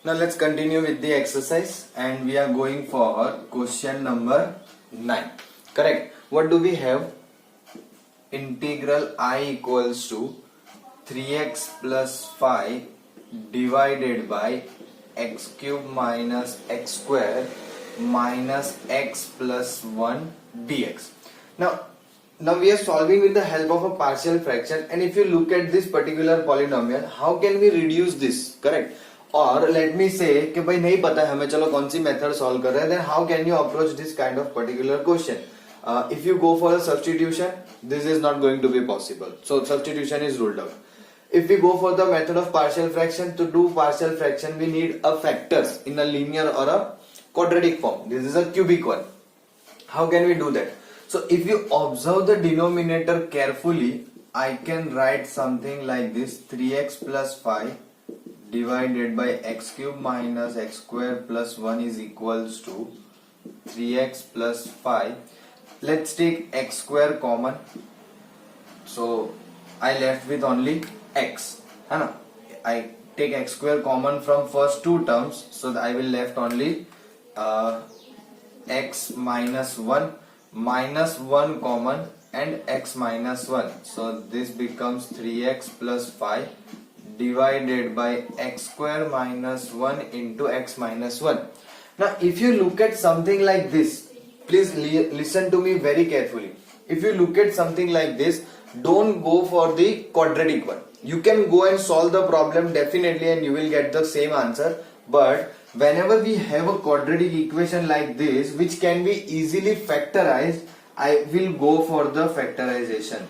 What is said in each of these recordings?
Now let's continue with the exercise and we are going for question number 9. Correct. What do we have? Integral I equals to 3x plus 5 divided by x cube minus x square minus x plus 1 dx. Now we are solving with the help of a partial fraction, and if you look at this particular polynomial, how can we reduce this? Correct. और let me से कि भाई नहीं पता है हमें, चलो कौन सी मेथड सॉल्व कर रहे हैं, then how can you approach this kind of particular question? If you go for a substitution, this is not going to be possible, so substitution is ruled out. If we go for the method of partial fraction, to do partial fraction we need a factors in a linear or a quadratic form. This is a cubic one. How can we do that? So if you observe the denominator carefully, I can write something like this: 3x plus 5 divided by x cube minus x square plus 1 is equals to 3x plus 5. Let's take x square common, so I left with only x. I take x square common from first two terms, so I will left only x minus 1 common and x minus 1, so this becomes 3x plus 5 divided by x square minus 1 into x minus 1. Now if you look at something like this, please listen to me very carefully. If you look at something like this, don't go for the quadratic one. You can go and solve the problem definitely and you will get the same answer, but whenever we have a quadratic equation like this which can be easily factorized, I will go for the factorization.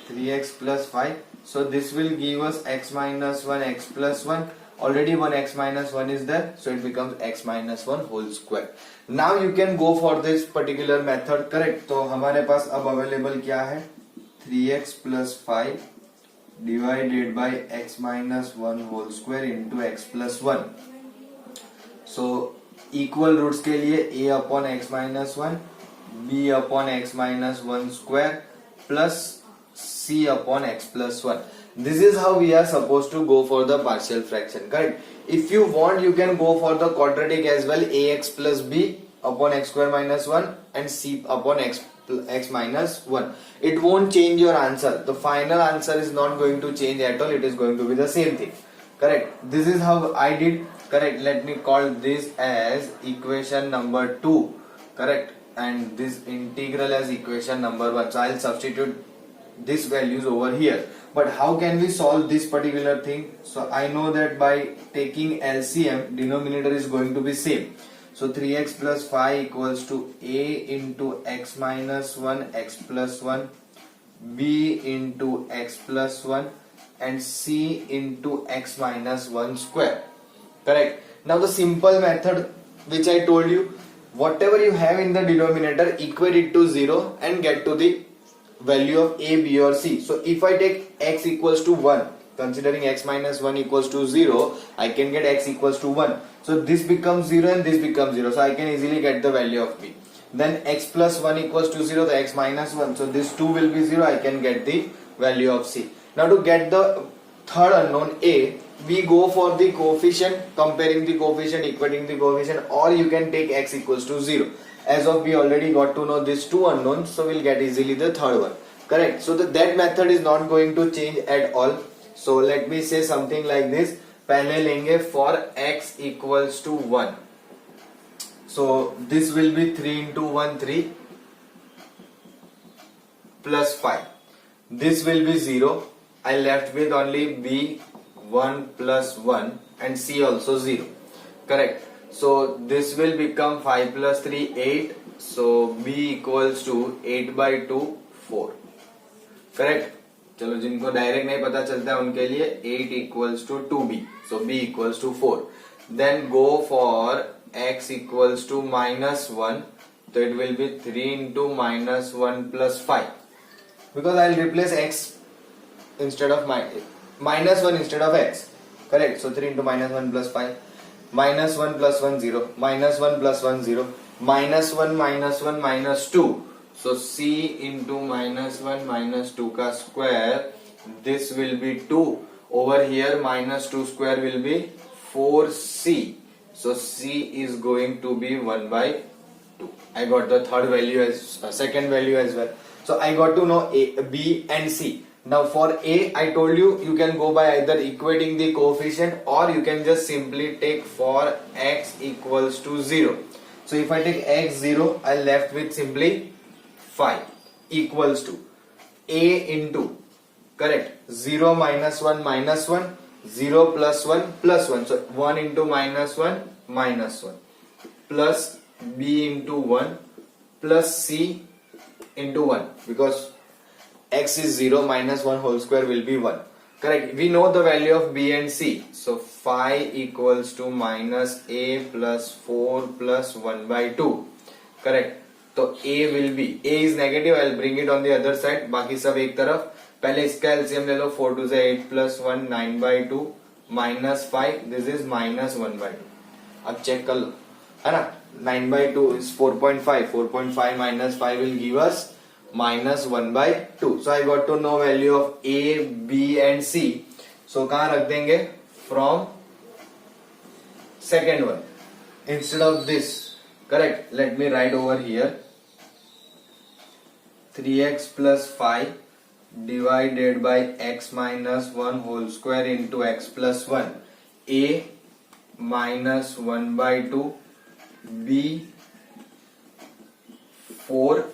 3x plus 5, so this will give us x minus 1 x plus 1. Already one x minus 1 is there, so it becomes x minus 1 whole square. Now you can go for this particular method. Correct. तो हमारे पास अब available क्या है? 3x plus 5 divided by x minus 1 whole square into x plus 1. So equal roots के लिए a upon x minus 1, b upon x minus 1 square plus c upon x plus 1. This is how we are supposed to go for the partial fraction. Correct. If you want, you can go for the quadratic as well. Ax plus b upon x square minus 1 and c upon x minus 1. It won't change your answer. The final answer is not going to change at all. It is going to be the same thing. Correct. This is how I did. Correct. Let me call this as equation number 2. Correct. And this integral as equation number 1. So I'll substitute these values over here. But how can we solve this particular thing? So I know that by taking LCM, denominator is going to be same. So 3x plus 5 equals to a into x minus 1 x plus 1, b into x plus 1 and c into x minus 1 square. Correct. Now the simple method which I told you, whatever you have in the denominator, equate it to 0 and get to the value of a, b or c. So if I take x equals to 1, considering x minus 1 equals to 0, I can get x equals to 1. So this becomes 0 and this becomes 0. So I can easily get the value of b. Then x plus 1 equals to 0, the x minus 1. So this 2 will be 0. I can get the value of c. Now to get the third unknown a, we go for the coefficient, comparing the coefficient, equating the coefficient, or you can take x equals to 0. As of we already got to know these two unknowns, so we'll get easily the third one. Correct. So that method is not going to change at all. So let me say something like this. पहले लेंगे for x equals to 1. So this will be 3 into 1 3 plus 5. This will be 0. I left with only b 1 plus 1 and c also 0. Correct. So this will become 5 plus 3 8. So b equals to 8 by 2 4. Correct. चलो जिनको direct नहीं पता चलता है उनके लिए 8 equals to 2b. So b equals to 4. Then go for x equals to minus 1. So it will be 3 into minus 1 plus 5. Because I'll replace x instead of minus 1 instead of x. Correct. So 3 into minus 1 plus 5. Minus 1 plus 1 0. Minus 1 plus 1 0. Minus 1 minus 1 minus 2. So c into minus 1 minus 2 का square, this will be 2. Over here minus 2 square will be 4c. So c is going to be 1 by 2. I got the third value as second value as well. So I got to know a, b and c. Now for a, I told you, you can go by either equating the coefficient or you can just simply take for x equals to 0. So if I take x 0, I left with simply 5 equals to a into, correct, 0 minus 1 minus 1, 0 plus 1 plus 1. So 1 into minus 1 minus 1 plus b into 1 plus c into 1, because x is 0 minus 1 whole square will be 1. Correct. We know the value of b and c. So 5 equals to minus a plus 4 plus 1 by 2. Correct. तो a will be, a is negative, I'll bring it on the other side. बाकी सब एक तरफ. पहले इसका LCM ले लो. 4 to 8 plus 1 9 by 2 minus 5. This is minus 1 by 2. अब check कर लो, है ना. 9 by 2 is 4.5. 4.5 minus 5 will give us minus 1 by 2. So I got to know value of a, b and c. So कहाँ रख देंगे? From second one. Instead of this, correct, let me write over here 3x plus 5 divided by x minus 1 whole square into x plus 1. A minus 1 by 2, b 4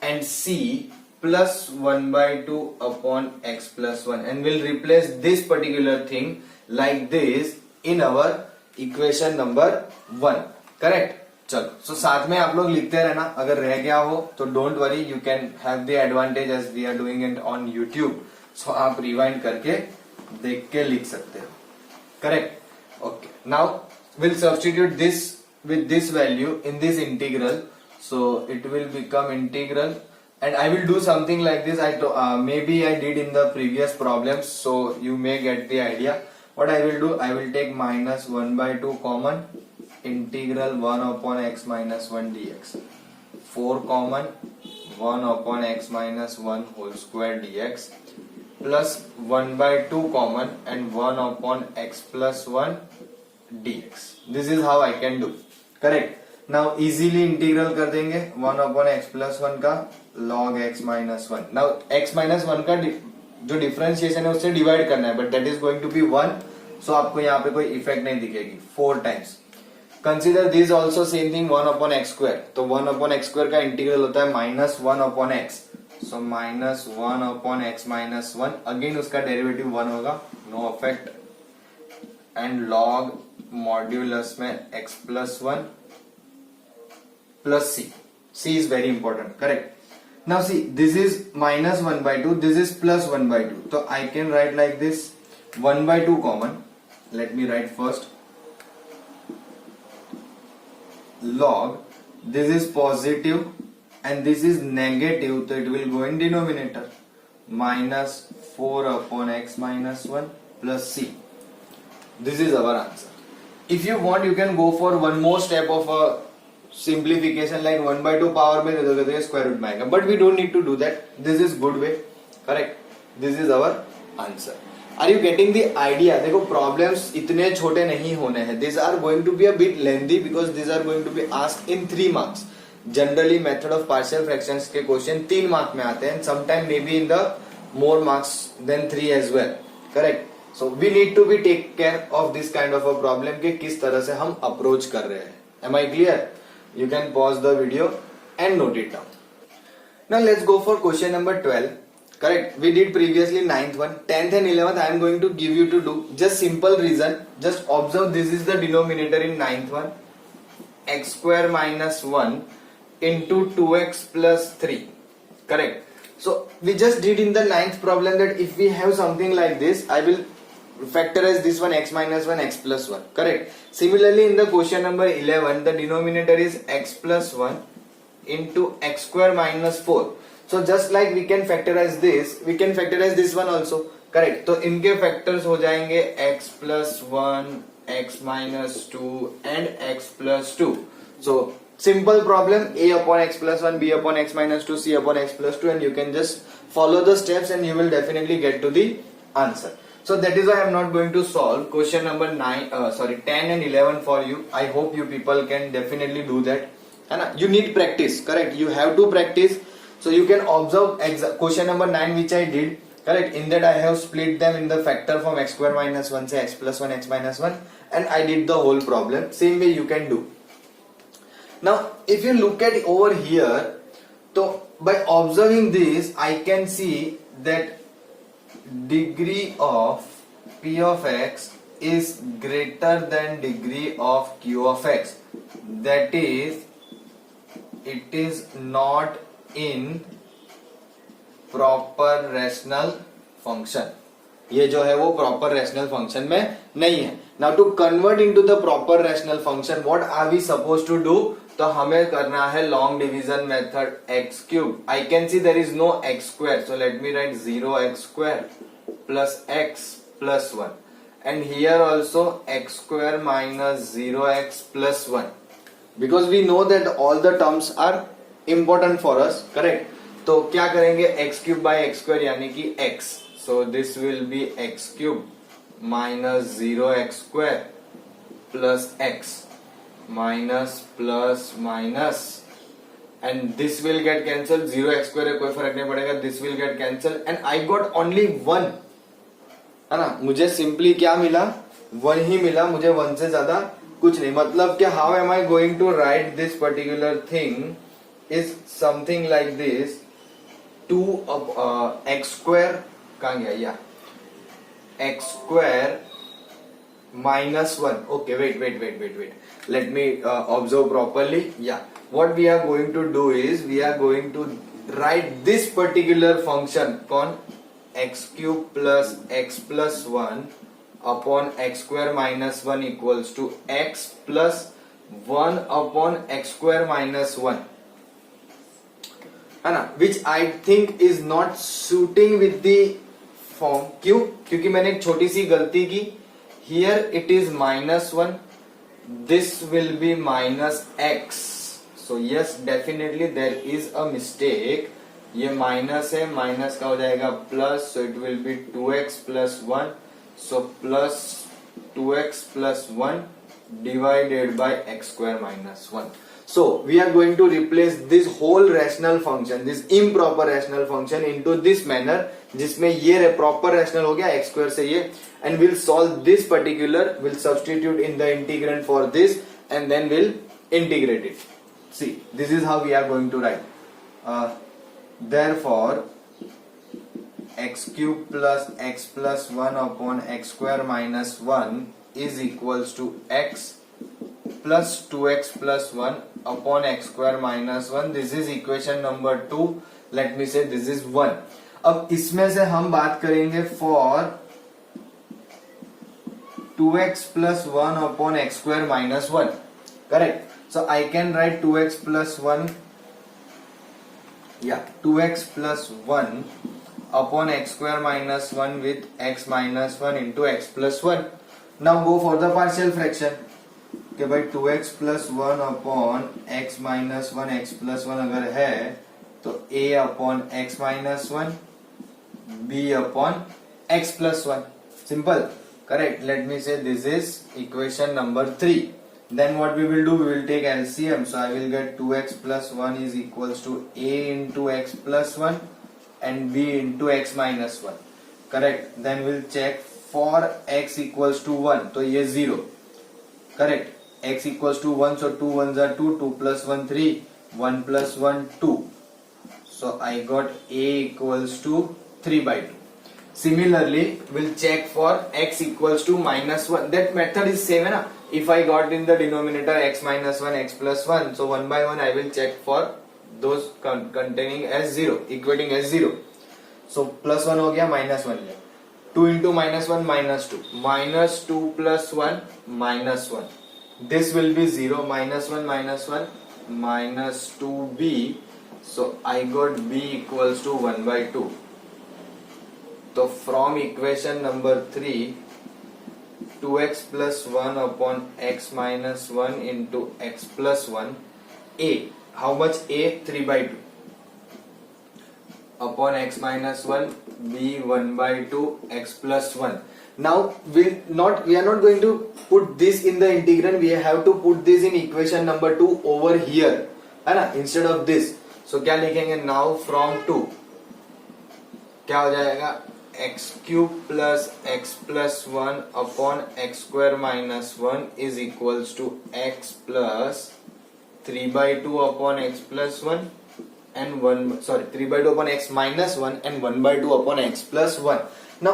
and c plus 1 by 2 upon x plus 1, and we'll replace this particular thing like this in our equation number 1. Correct. चलो, so साथ में आप लोग लिखते रहना. अगर रह गया हो तो don't worry, you can have the advantage as we are doing it on YouTube. So आप रिवाइंड करके देख के लिख सकते हो. Correct. Okay, now will substitute this with this value in this integral. So it will become integral, and I will do something like this. Maybe I did in the previous problems, so you may get the idea. What I will do, I will take minus 1 by 2 common, integral 1 upon x minus 1 dx. 4 common, 1 upon x minus 1 whole square dx, plus 1 by 2 common and 1 upon x plus 1 dx. This is how I can do. Correct. Now easily integral कर देंगे 1 upon x plus 1 का log x minus 1. Now x minus 1 का जो differentiation है उससे divide करना है, but that is going to be 1. So आपको यहाँ पे कोई इफेक्ट नहीं दिखेगी. 4 times. Consider this also same thing 1 upon x square. तो 1 अपॉन एक्स स्क्वायर का इंटीग्रल होता है minus 1 upon x. So minus 1 upon x minus 1. Again उसका डेरिवेटिव 1 होगा, no affect. And log modulus में x plus 1 plus c. c is very important. Correct. Now see, this is minus 1 by 2, this is plus 1 by 2. So I can write like this, 1 by 2 common. Let me write first log, this is positive and this is negative, so it will go in denominator. Minus 4 upon x minus 1 plus c. This is our answer. If you want, you can go for one more step of a simplification, like 1 by 2 power में दे दोगे तो ये square root में आएगा. But we don't need to do that. This is good way. Correct. This is our answer. Are you getting the idea? देखो, problems इतने छोटे नहीं होने हैं. This are going to be a bit lengthy because this are going to be asked in 3 marks. Generally method of partial fractions के question 3 mark में आते हैं. Sometime may be in the more marks then 3 as well. Correct. So we need to be take care of this kind of a problem के किस तरह से हम approach कर रहे हैं. Am I clear? You can pause the video and note it down. Now let's go for question number 12. Correct. We did previously 9th one. 10th and 11th I am going to give you to do. Just simple reason. Just observe, this is the denominator in 9th one. X square minus 1 into 2x plus 3. Correct. So we just did in the 9th problem that if we have something like this, I will factorize this one, x minus 1, x plus 1. Correct. Similarly, in the question number 11, the denominator is x plus 1 into x square minus 4. So just like we can factorize this, we can factorize this one also. Correct. तो इनके factors हो जाएंगे x plus 1, x minus 2 and x plus 2. So simple problem, a upon x plus 1, b upon x minus 2, c upon x plus 2, and you can just follow the steps and you will definitely get to the answer. So that is why I am not going to solve question number 10 and 11 for you. I hope you people can definitely do that. And you need practice, correct? You have to practice. So you can observe question number 9 which I did, correct? In that I have split them in the factor from x square minus 1 say x plus 1 x minus 1, and I did the whole problem. Same way you can do. Now if you look at over here, so by observing this I can see that degree of p of x is greater than degree of q of x. That is, it is not in proper rational function. ये जो है वो proper rational function में नहीं है. Now to convert into the proper rational function what are we suppose to do? तो हमें करना है long division method x cube. I can see there is no x square, so let me write 0x square plus x plus 1, and here also x square minus 0x plus 1, because we know that all the terms are important for us, correct? तो क्या करेंगे, x cube by x square यानी कि x, so this will be x cube minus 0x square plus x minus plus minus, and this will get cancelled. 0x square है कोई फर्क नहीं पड़ेगा, this will get cancelled and I got only 1, है ना? मुझे सिंपली क्या मिला, 1 ही मिला, मुझे 1 से ज्यादा कुछ नहीं. मतलब कि how am I going to write this particular thing is something like this, 2 x square कहां गया, या x square minus 1. Okay, wait. Let me observe properly. Yeah, what we are going to do is we are going to write this particular function con x cube plus x plus 1 upon x square minus 1 equals to x plus 1 upon x square minus 1, है ना? Which I think is not suiting with the form. क्यों? क्योंकि मैंने एक छोटी सी गलती की. Here it is minus 1, this will be minus x, so yes definitely there is a mistake. ये माइनस है, माइनस का हो जाएगा plus, so it will be 2x plus 1, so plus 2x plus 1 divided by x square minus 1. So we are going to replace this whole rational function, this improper rational function into this manner, जिसमें ये proper rational हो गया x square से ये, and we'll solve this particular, we'll substitute in the integrand for this and then we'll integrate it. See, this is how we are going to write. Therefore x cube plus x plus 1 upon x square minus 1 is equals to x plus 2x plus 1 upon x square minus 1. This is equation number 2. Let me say this is 1. अब इसमें से हम बात करेंगे for 2x plus 1 upon x square minus 1, correct? So I can write 2x plus 1, yeah, 2x plus 1 upon x square minus 1 with x minus 1 into x plus 1. Now go for the partial fraction. कि भाई 2x plus 1 upon x minus 1 x plus 1 अगर है तो a upon x minus 1 b upon x plus 1. Simple, correct? Let me say this is equation number 3. Then what we will do, we will take LCM. So I will get 2x plus 1 is equals to a into x plus 1 and b into x minus 1, correct? Then we'll check for x equals to 1, तो ये 0, correct? X equals to 1, so 2 1s are 2, 2 plus 1 3, 1 plus 1 2, so I got a equals to 3 by 2. Similarly, we'll check for x equals to minus 1. That method is same, है ना? If I got in the denominator x minus 1 x plus 1, so 1 by 1 I will check for those containing as 0, equating as 0. So plus 1 हो गया, minus 1 है. 2 into minus 1 minus 2, minus 2 plus 1 minus 1. This will be 0, minus 1 minus 2b, so I got b equals to 1 by 2. So from equation number 3, 2x plus 1 upon x minus 1 into x plus 1, a, how much a? 3 by 2 upon x minus 1, b 1 by 2 x plus 1. Now we are not going to put this in the integrand, we have to put this in equation number 2 over here, है ना, instead of this. So क्या लिखेंगे, now from 2 क्या हो जाएगा, x cube plus x plus 1 upon x square minus 1 is equals to x plus 3/2 upon x plus 1 and 3/2 upon x minus 1 and 1/2 upon x plus 1. Now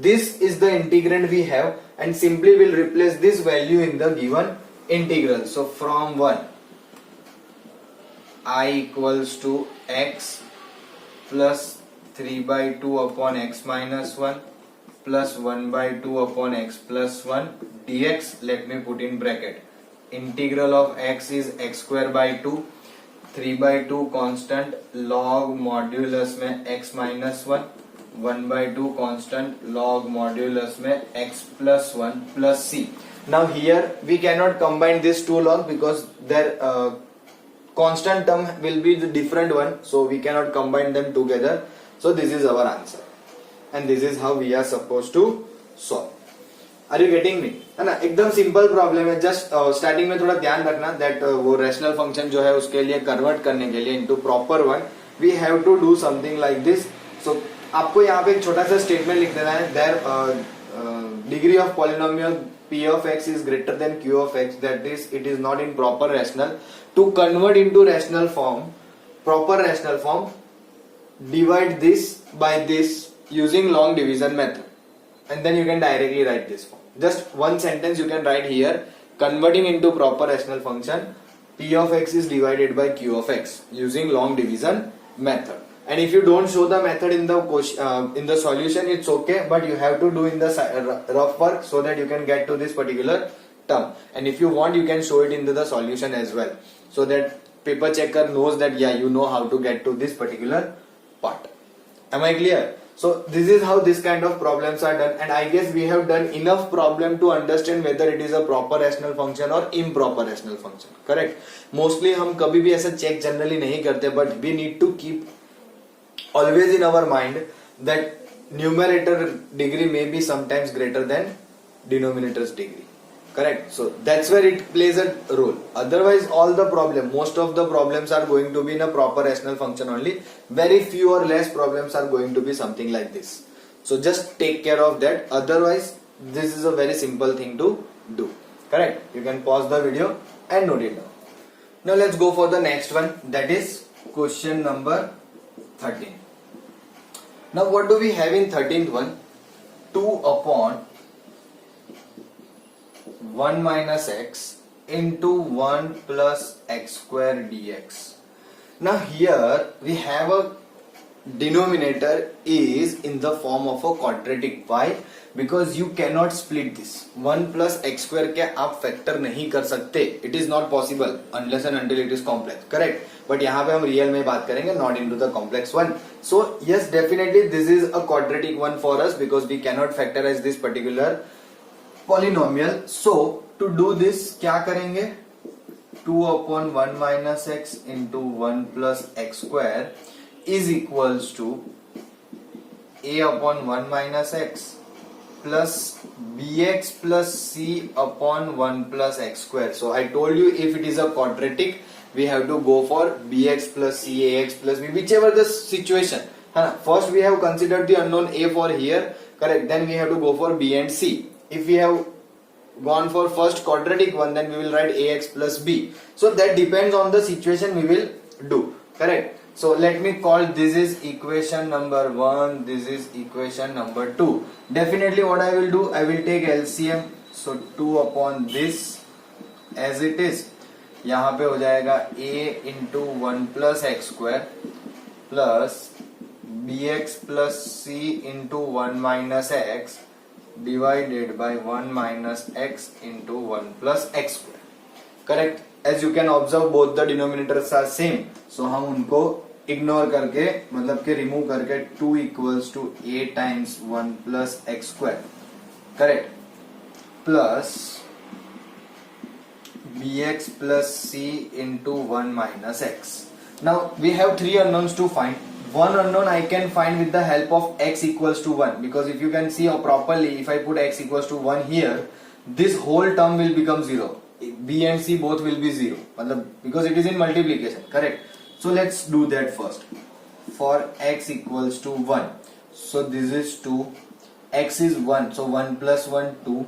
this is the integrand we have, and simply we'll replace this value in the given integral. So from 1 I equals to x plus 3/2 upon x minus 1 plus 1/2 upon x plus 1 dx. Let me put in bracket. Integral of x is x square by 2, 3/2 constant, log modulus में x minus 1, 1/2 constant, log modulus में x plus 1 plus c. Now here we cannot combine this two log because their constant term will be the different one, so we cannot combine them together. So this is our answer, and this is how we are supposed to solve. Are you getting me, है ना, एकदम simple problem है. Just starting में थोड़ा ध्यान रखना that वो rational function जो है उसके लिए कन्वर्ट करने के लिए into proper one we have to do something like this. So आपको यहाँ पे एक छोटा सा स्टेटमेंट लिख देना है, there degree of polynomial p of x is greater than q of x, that is it is not in proper rational. To convert into rational form, proper rational form, divide this by this using long division method, and then you can directly write this form. Just one sentence you can write here, converting into proper rational function, p of x is divided by q of x using long division method. And if you don't show the method in the solution, it's okay, but you have to do in the rough work so that you can get to this particular term. And if you want, you can show it into the solution as well, so that paper checker knows that yeah, you know how to get to this particular part. Am I clear? So this is how this kind of problems are done, and I guess we have done enough problem to understand whether it is a proper rational function or improper rational function. Correct? Mostly हम कभी भी ऐसा check generally नहीं करते, but we need to keep always in our mind that numerator degree may be sometimes greater than denominator's degree. Correct? So that's where it plays a role. Otherwise most of the problems are going to be in a proper rational function only. Very few or less problems are going to be something like this. So just take care of that. Otherwise this is a very simple thing to do. Correct? You can pause the video and note it down. Now let's go for the next one, that is question number 13. Now what do we have in 13th one? 2 upon 1 minus x into 1 plus x square dx. Now here we have a denominator is in the form of a quadratic. Why? Because you cannot split this. 1 plus x square क्या आप factor नहीं कर सकते. It is not possible unless and until it is complex. Correct? But यहाँ पे हम real में बात करेंगे, not into the complex one. So yes, definitely this is a quadratic one for us because we cannot factorize this particular polynomial. So to do this क्या करेंगे, 2 upon 1 minus x into 1 plus x square is equals to a upon 1 minus x plus bx plus c upon 1 plus x square. So I told you if it is a quadratic we have to go for bx plus c, ax plus b, whichever the situation. First we have considered the unknown a for here, correct? Then we have to go for b and c. If we have gone for first quadratic one, then we will write ax plus b. So that depends on the situation we will do. Correct? So let me call this is equation number 1, this is equation number 2. Definitely what I will do, I will take LCM. So 2 upon this as it is, यहाँ पे हो जाएगा a into 1 plus x square plus bx plus c into 1 minus x divided by 1 minus x into 1 plus x square. Correct? As you can observe, both the denominators are same. So हम उनको ignore करके, मतलब कि remove करके 2 equals to a times 1 plus x square. Correct? Plus bx plus c into 1 minus x. Now we have three unknowns to find. one unknown I can find with the help of x equals to 1, because if you can see properly, if I put x equals to 1 here, this whole term will become 0. B and C both will be 0, because it is in multiplication, correct? So let's do that first. For x equals to 1, so this is 2, x is 1, so 1 plus 1 2,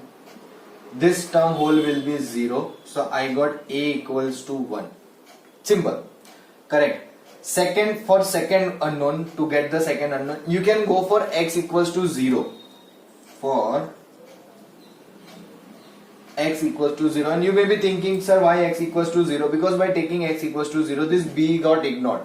this term whole will be 0, so I got a equals to 1. Simple, correct? For second unknown, to get the second unknown, you can go for x equals to 0. For x equals to 0, and you may be thinking, sir, why x equals to 0? Because by taking x equals to 0, this b got ignored,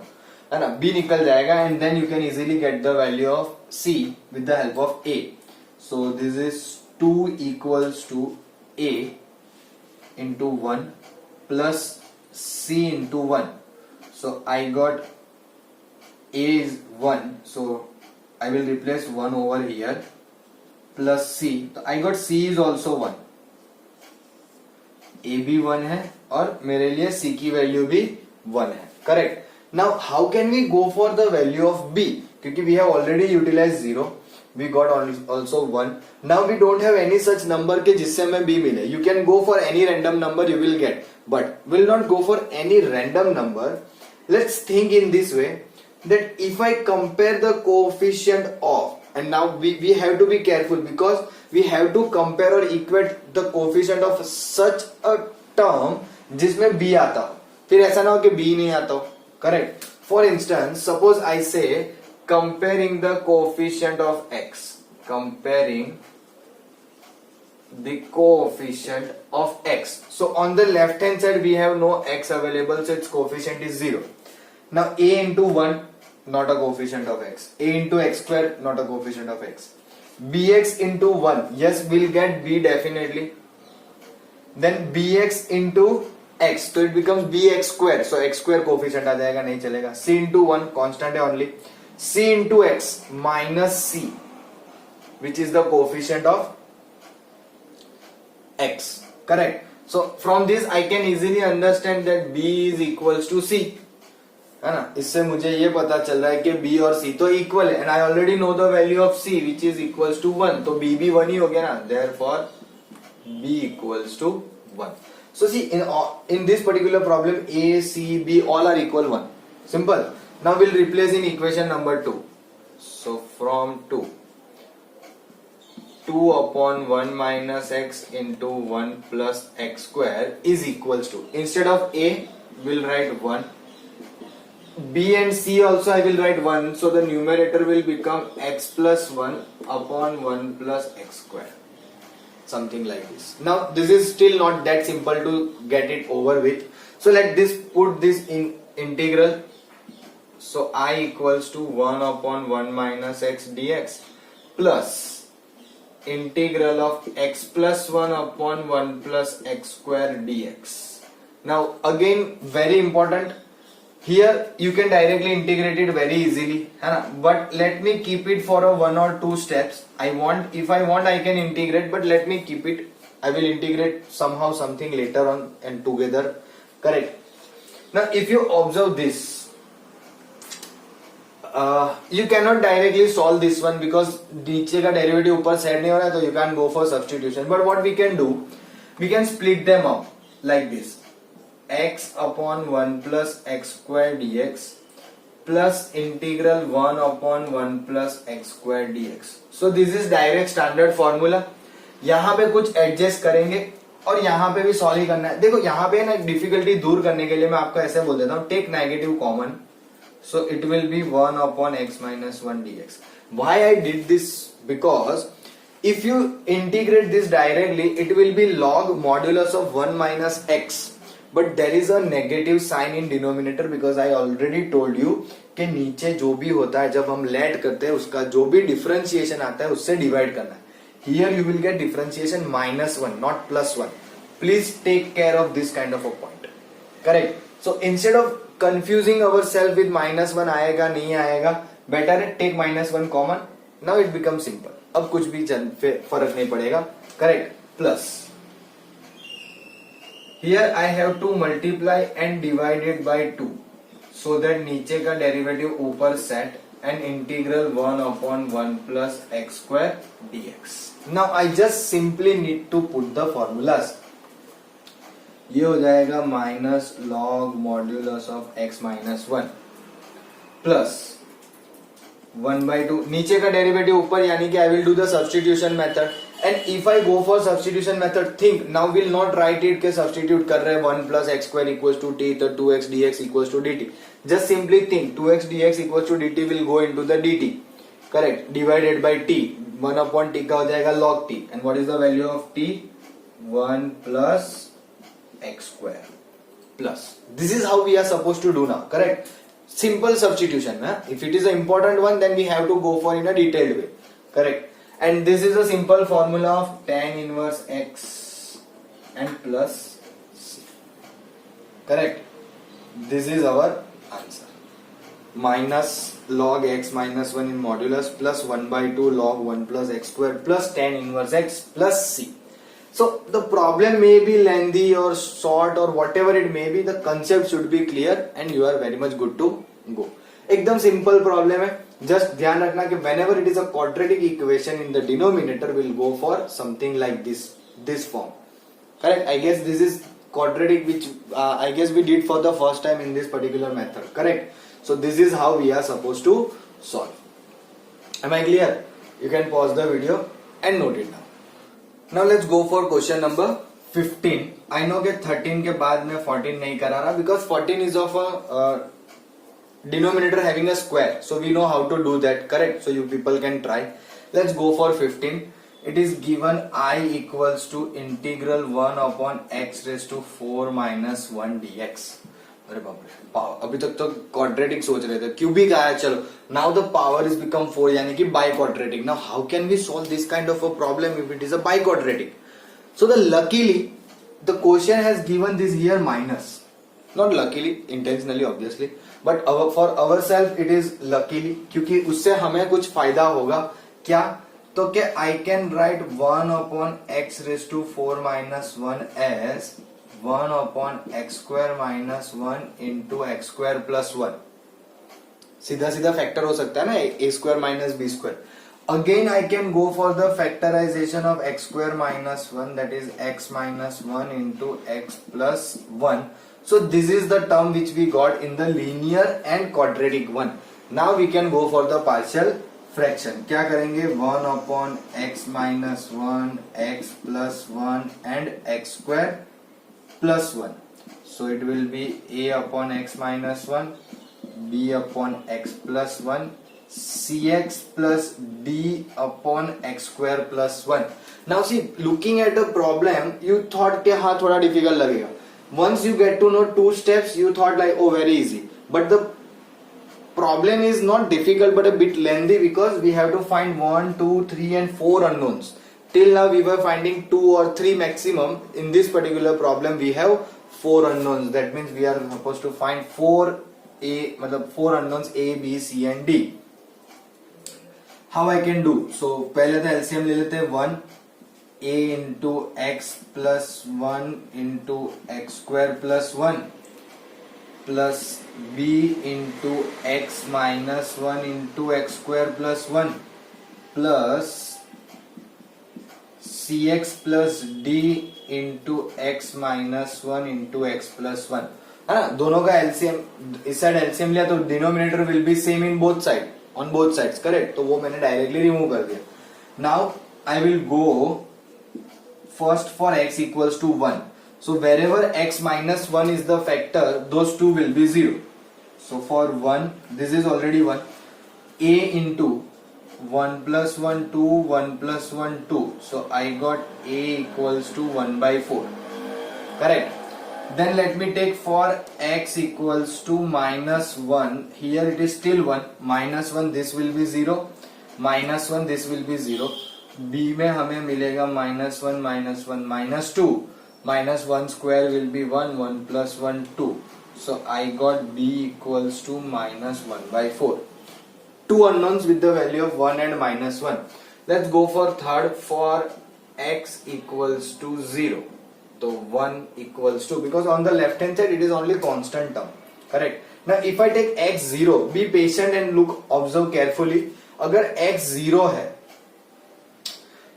है ना? b निकल जाएगा, and then you can easily get the value of c with the help of a. So this is 2 equals to a into 1 plus c into 1. So I got a is 1, so I will replace 1 over here, plus c. So I got c is also 1. a भी 1 है और मेरे लिए c की value भी 1 है, correct? Now how can we go for the value of b? क्योंकि we have already utilize 0, we got also 1. Now we don't have any such number के जिससे हमें b मिले. You can go for any random number, you will get, but will not go for any random number. Let's think in this way that if I compare the coefficient of, and now we have to be careful because we have to compare or equate the coefficient of such a term जिसमें b आता हो, फिर ऐसा ना हो कि b नहीं आता हो, correct? For instance, suppose I say comparing the coefficient of x, comparing the coefficient of x. So on the left hand side we have no x available, so its coefficient is 0. Now a into 1, not a coefficient of x. A into x square, not a coefficient of x. Bx into 1, yes, we'll get b definitely. Then bx into x, so it becomes bx square, so x square coefficient आ जाएगा, नहीं चलेगा. C into 1 constant है only. C into x minus c, which is the coefficient of x, correct? So from this I can easily understand that b is equals to c, है ना? इससे मुझे ये पता चल रहा है कि b और c तो इक्वल है, and I already know the value of c which is equals to 1, तो b भी 1 ही हो गया ना, therefore b equals to 1. So see in this particular problem a c b all are equal 1. Simple. Now will replace in equation number 2. सो फ्रॉम 2 upon 1 minus x into 1 plus x square is equals to, instead of a we'll write 1, b and c also I will write 1, so the numerator will become x plus 1 upon 1 plus x square, something like this. Now this is still not that simple to get it over with, so let this put this in integral. So I equals to 1 upon 1 minus x dx plus integral of x plus 1 upon 1 plus x square dx. Now again very important, here you can directly integrate it very easily, है ना? But let me keep it for a 1 or 2 steps. If I want I can integrate, but let me keep it. I will integrate somehow something later on and together, correct? Now if you observe this, you cannot directly solve this one because नीचे का derivative ऊपर set नहीं हो रहा है, तो you can't go for substitution. But what we can do, we can split them up like this. x upon 1 plus x square dx plus integral 1 upon 1 plus x square dx. So this is direct standard formula. यहाँ पे कुछ adjust करेंगे और यहाँ पे भी solve करना है. देखो यहाँ पे ना डिफिकल्टी दूर करने के लिए मैं आपको ऐसे बोल देता हूँ, take negative common, so it will be 1 upon x minus 1 dx. Why I did this? Because if you integrate this directly, it will be log modulus of 1 minus x. But there is a negative sign in denominator because I already told you कि नीचे जो भी होता है जब हम late करते हैं उसका जो भी डिफरेंशिएशन आता है उससे डिवाइड करना है. Here you will get differentiation -1, not +1. Please take care of this kind of a point. Correct? So instead of confusing ourselves with -1 आएगा नहीं आएगा, better take -1 common. Now it becomes simple. अब कुछ भी फर्क नहीं पड़ेगा. Correct? Plus. Here I have to multiply and divide it by 2, so that नीचे का डेरिवेटिव ऊपर set and integral 1 upon 1 plus x square dx. Now I just simply need to put the formulas. ये हो जाएगा minus log modulus of x minus 1 plus 1/2 नीचे का derivative ऊपर, यानी कि I will do the substitution method. And if I go for substitution method, think now will not write it के substitute कर रहे हैं 1 plus x square equals to t, तो 2x dx equals to dt. Just simply think 2x dx equals to dt will go into the dt, correct, divided by t. 1 upon t का हो जाएगा log t. And what is the value of t? 1 plus x square plus. This is how we are supposed to do now, correct? Simple substitution. If it is an important one, then we have to go for in a detailed way, correct? And this is a simple formula of tan inverse x and plus c, correct? This is our answer. Minus log x minus 1 in modulus plus 1/2 log 1 plus x square plus tan inverse x plus c. So the problem may be lengthy or short or whatever it may be, the concept should be clear and you are very much good to go. एकदम simple problem है. Just ध्यान रखना कि whenever it is a quadratic equation in the denominator, we'll go for something like this form. Correct? I guess this is quadratic, which I guess we did for the first time in this particular method. Correct? So this is how we are supposed to solve. Am I clear? You can pause the video and note it down. Now let's go for question number 15. I know कि 13 के बाद मैं 14 नहीं करा रहा because 14 is of a denominator having a square, so we know how to do that, correct? So you people can try. Let's go for 15. It is given I equals to integral 1 upon x raised to 4 minus 1 dx. अरे बाप रे, अभी तक तो quadratic सोच रहे थे, cubic आया. चलो, now the power is become 4, यानी कि biquadratic. Now how can we solve this kind of a problem if it is a biquadratic? So the luckily the question has given this here minus, not luckily, intentionally obviously, but for our self it is luckily, क्योंकि उससे हमें कुछ फायदा होगा. क्या? तो क्या I can write 1 upon x raise to 4 minus 1 as 1 upon x square minus 1 into x square plus 1. सीधा सीधा फैक्टर हो सकता है ना, a square minus b square. Again I can go for the factorization of x square minus 1, that is x minus 1 into x plus 1. So this is the term which we got in the linear and quadratic one. Now we can go for the partial fraction. क्या करेंगे? 1 upon x minus 1 x plus 1 and x square plus 1. So it will be a upon x minus 1, b upon x plus 1, cx plus d upon x square plus 1. Now see, looking at the problem, you thought कि हाँ थोड़ा difficult लगेगा. Once you get to know 2 steps, you thought like, oh, very easy. But the problem is not difficult but a bit lengthy because we have to find 1, 2, 3 and 4 unknowns. Till now we were finding 2 or 3 maximum. In this particular problem we have 4 unknowns. That means we are supposed to find 4 unknowns A, B, C and D. How I can do? So पहले तो LCM ले लेते हैं. 1 A into x plus 1 into x square plus 1 plus B into x minus 1 into x square plus 1 plus cx plus d into x minus 1 into x plus 1. है ना, दोनों का LCM, इस साइड एलसीएम लिया तो denominator will be same in both side, on both sides, correct? तो वो मैंने डायरेक्टली रिमूव कर दिया. Now I will go first for x equals to 1. So wherever x minus 1 is the factor, those two will be 0. So for 1, this is already 1. A into 1 plus 1 2, 1 plus 1 2. So I got a equals to 1 by 4. Correct? Then let me take for x equals to minus 1. Here it is still 1. Minus 1, this will be 0. Minus 1, this will be 0. B में हमें मिलेगा minus 1 minus 2. Minus 1 square will be 1. 1 plus 1 2. So I got b equals to minus 1 by 4. 2 unknowns with the value of 1 and minus 1. Let's go for third. For x equals to 0. So 1 equals to, because on the left hand side it is only constant term, correct? ना if I take x 0, be patient and look observe carefully, अगर x 0 है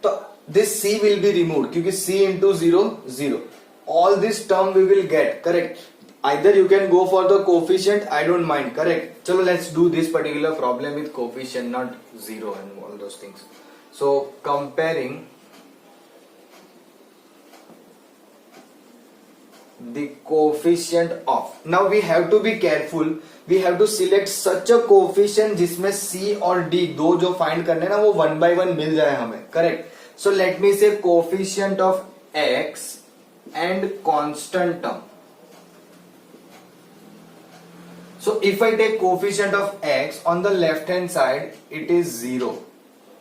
तो this c will be remove, क्योंकि c into 0 0, all this term we will get, correct. Either you can go for the coefficient, I don't mind, correct. चलो let's do this particular problem with coefficient, not 0 and all those things. So comparing the coefficient of, now we have to be careful, we have to select such a coefficient जिसमें c और d दो जो find करने ना वो 1 by 1 मिल जाए हमें, correct. So let me say coefficient of x and constant term. So if I take coefficient of x on the left hand side, it is 0.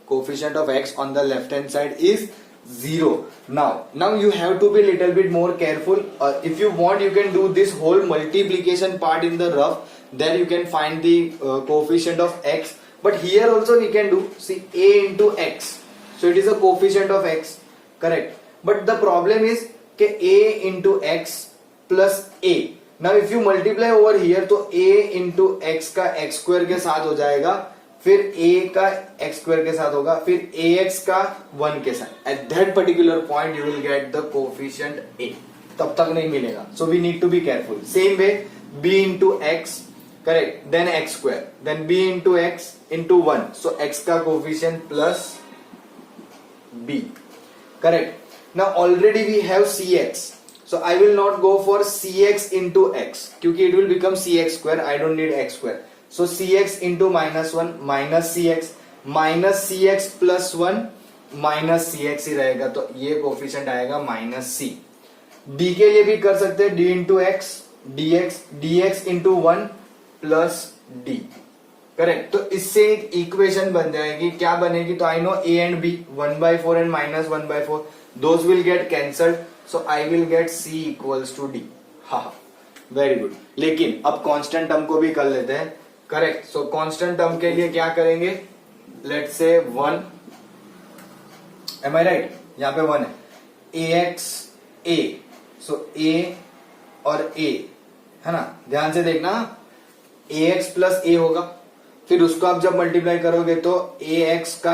Coefficient of x on the left hand side is 0. Now you have to be little bit more careful. If you want, you can do this whole multiplication part in the rough. Then you can find the coefficient of x. But here also we can do, see, a into x. So it is a coefficient of x, correct. But the problem is कि a into x plus a. Now if you multiply over here तो a into x का x square के साथ हो जाएगा, फिर a का x square के साथ होगा, फिर ax का 1 के साथ. At that particular point you will get the coefficient a. तब तक नहीं मिलेगा. So we need to be careful. Same way b into x, correct, then x square, then b into x into 1. So x का coefficient plus b, correct. Now already we have cx. So I will not go for cx into x, क्योंकि it will become cx square. I don't need x square. So cx into minus 1 minus cx plus 1 minus cx ही रहेगा, तो ये coefficient आएगा minus c. d के लिए भी कर सकते हैं, d into x dx into 1 plus d, correct. तो इससे एक इक्वेशन बन जाएगी. क्या बनेगी? तो I know a and b, 1/4 and minus 1/4, those will get cancelled. So I will get c equals to d. हाँ, वेरी गुड. लेकिन अब कांस्टेंट टर्म को भी कर लेते हैं, करेक्ट. सो कांस्टेंट टर्म के लिए क्या करेंगे? Let's say 1, M I right? यहाँ पे 1 है, ax a, सो a और a है ना, ध्यान से देखना, ax प्लस a होगा, फिर उसको आप जब मल्टीप्लाई करोगे तो ax का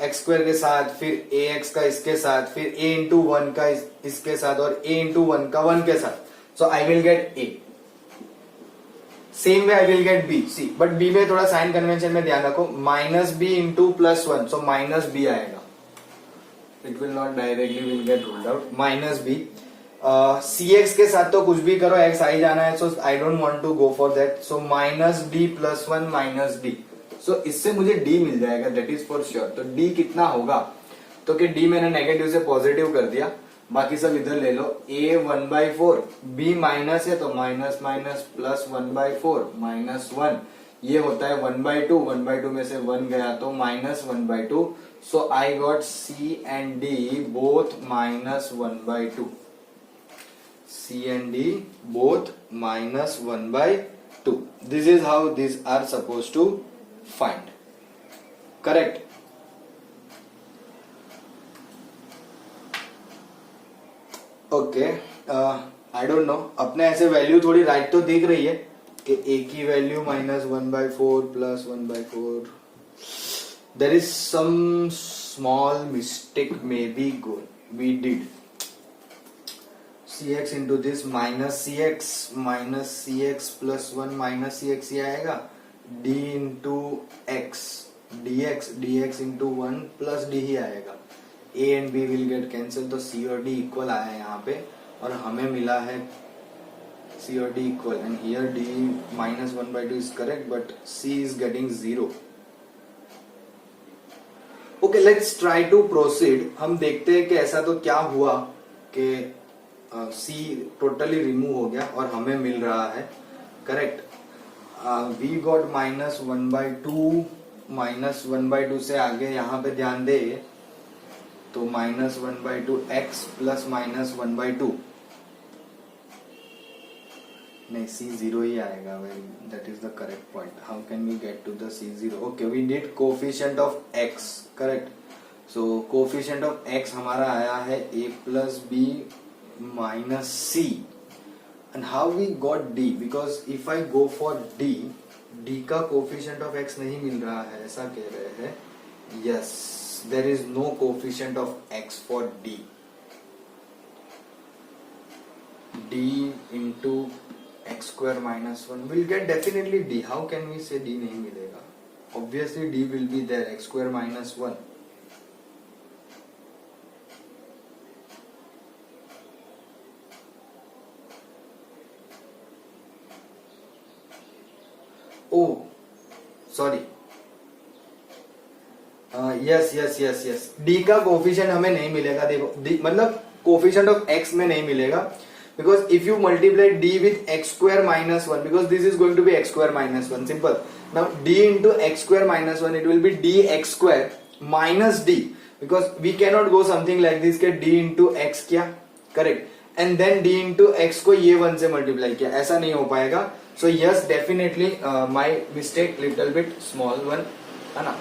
x स्क्वायर के साथ, फिर ax का इसके साथ, फिर a इंटू 1 का इसके साथ, और a इंटू 1 का 1 के साथ. So I will get a. Same way I will get b. C, but b में थोड़ा साइन कन्वेंशन में ध्यान रखो, minus b into plus 1, so minus b आएगा. It will not directly will get ruled out. Minus b. cx के साथ तो कुछ भी करो, x आई जाना है, so I don't want to go for that. So minus d plus 1 minus d. So इससे मुझे d मिल जाएगा, दैट इज फॉर श्योर. तो d कितना होगा? तो कि d मैंने नेगेटिव से पॉजिटिव कर दिया, बाकी सब इधर ले लो. a 1/4, b माइनस है तो माइनस माइनस प्लस 1/4 माइनस 1, ये होता है 1/2. 1/2 में से 1 गया तो minus 1/2. So I got c and d both minus 1/2. C and D both minus 1/2. This is how these are supposed to find. Correct? Okay. I don't know. अपने ऐसे value थोड़ी राइट तो दिख रही है कि a की value minus 1/4 plus 1/4. There is some small mistake maybe we did. cx into this minus cx plus 1 minus cx ये आएगा, d into x dx into 1 plus d ही आएगा. a and b will get cancel, तो c और d equal आया है यहाँ पे, और हमें मिला है c और d equal, and here d minus 1/2 is correct, but c is getting 0. Okay, let's try to proceed. हम देखते हैं कि ऐसा तो क्या हुआ कि C टोटली रिमूव हो गया और हमें मिल रहा है, correct. We got minus 1/2, minus 1/2 से आगे यहाँ पे ध्यान दे तो माइनस 1/2 x प्लस माइनस 1/2, नहीं c 0 ही आएगा. Well, that is the correct point. How can we get to the c 0? Okay, we need coefficient of x, correct. So coefficient of x हमारा आया है a plus b minus c. And how we got D? Because if I go for D का coefficient of x नहीं मिल रहा है ऐसा कह रहे हैं. Yes, there is no coefficient of x for D. D into x square minus 1 will get definitely D. How can we say D नहीं मिलेगा? Obviously D will be there, x square minus 1. Oh, sorry. Yes D का coefficient हमें नहीं मिलेगा. देखो मतलब coefficient of x में नहीं मिलेगा, because if you multiply d with x square minus 1, because this is going to be x square minus 1. Simple. Now d into x square minus 1, it will be d x square minus d, because we cannot go something like this के d into x किया, correct, and then d into x को ये 1 से multiply किया, ऐसा नहीं हो पाएगा. So yes, definitely my mistake, little bit small one, है ना.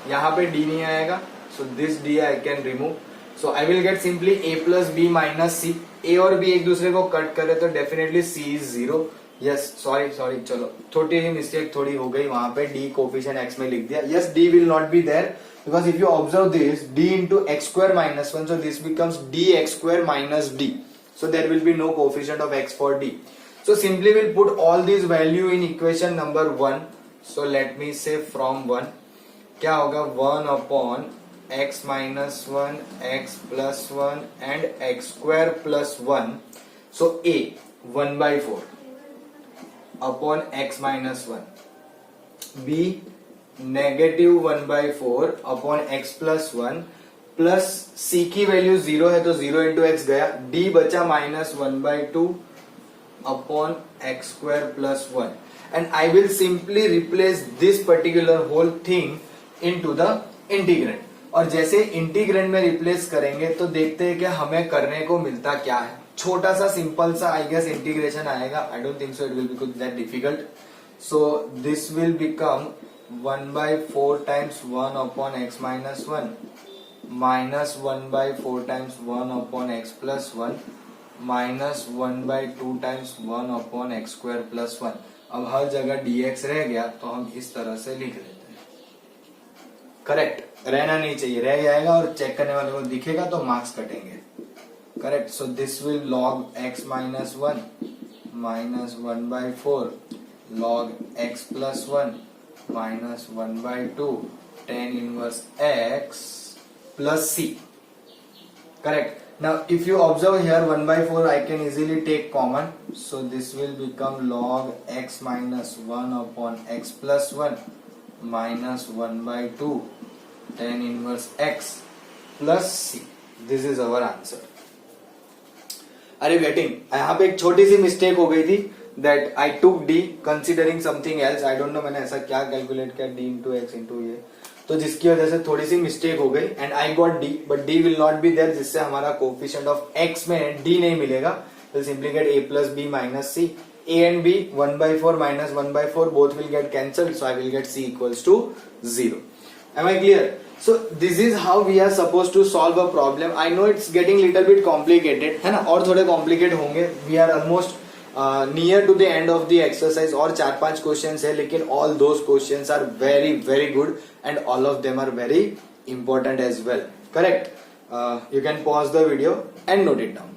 यहाँ पे d नहीं आएगा, so this d I can remove. So I will get simply a plus b minus c. a और b एक दूसरे को कट करे तो definitely c is 0. Yes, sorry, चलो छोटी सी मिस्टेक थोड़ी हो गई वहां पे, d कोफिशिएंट x में लिख दिया. Yes, d will not be there, because if you observe this d into x square minus 1, so this becomes dx square minus d. So there will be no coefficient of x for d. So simply we'll put all these value in equation number 1. So let me say from 1 क्या होगा, 1 upon x minus 1, x plus 1 and x square plus 1. So a 1 by 4 upon x minus 1. b negative 1 by 4 upon x plus 1 plus c की value 0 है तो 0 into x गया, d बचा minus 1 by 2 upon x square plus 1. And I will simply replace this particular whole thing into the integrand. और जैसे integrand में replace करेंगे तो देखते हैं कि हमें करने को मिलता क्या है. छोटा सा सिंपल सा आई गेस इंटीग्रेशन आएगा. I don't think so it will B that difficult. So this will become 1 by 4 times 1 upon x minus 1 minus 1 by 4 times 1 upon x plus 1 minus 1 by 2 times 1 upon x square plus 1. अब हर जगह dx रह गया तो हम इस तरह से लिख लेते हैं. करेक्ट, रहना नहीं चाहिए, रह जाएगा और चेक करने वाले को दिखेगा तो मार्क्स कटेंगे. Correct. So this will log x minus 1 minus 1 by 4 log x plus 1 minus 1 by 2 tan inverse x plus c. Correct. Now if you observe here 1 by 4 I can easily take common, so this will become log x minus 1 upon x plus 1 minus 1 by 2 tan inverse x plus c. This is our answer. Are you getting? यहाँ पे एक छोटी सी mistake हो गई थी, that I took d considering something else. I don't know मैंने ऐसा क्या कैलकुलेट किया d into x into ये, तो जिसकी वजह से थोड़ी सी मिस्टेक हो गई and I got d, but d will not be there, जिससे हमारा कोफिशिएंट ऑफ x में d नहीं मिलेगा. तो simply get a plus b minus c. a and b 1 by 4 minus 1 by 4 both will get cancelled, so I will get c equals to 0. Am I clear? So this is how we are supposed to solve a problem. I know it's getting little bit complicated, है ना, और थोड़े complicated होंगे. We are almost near to the end of the exercise. और 4-5 questions है, लेकिन all those questions are very very good and all of them are very important as well. Correct. You can pause the video and note it down.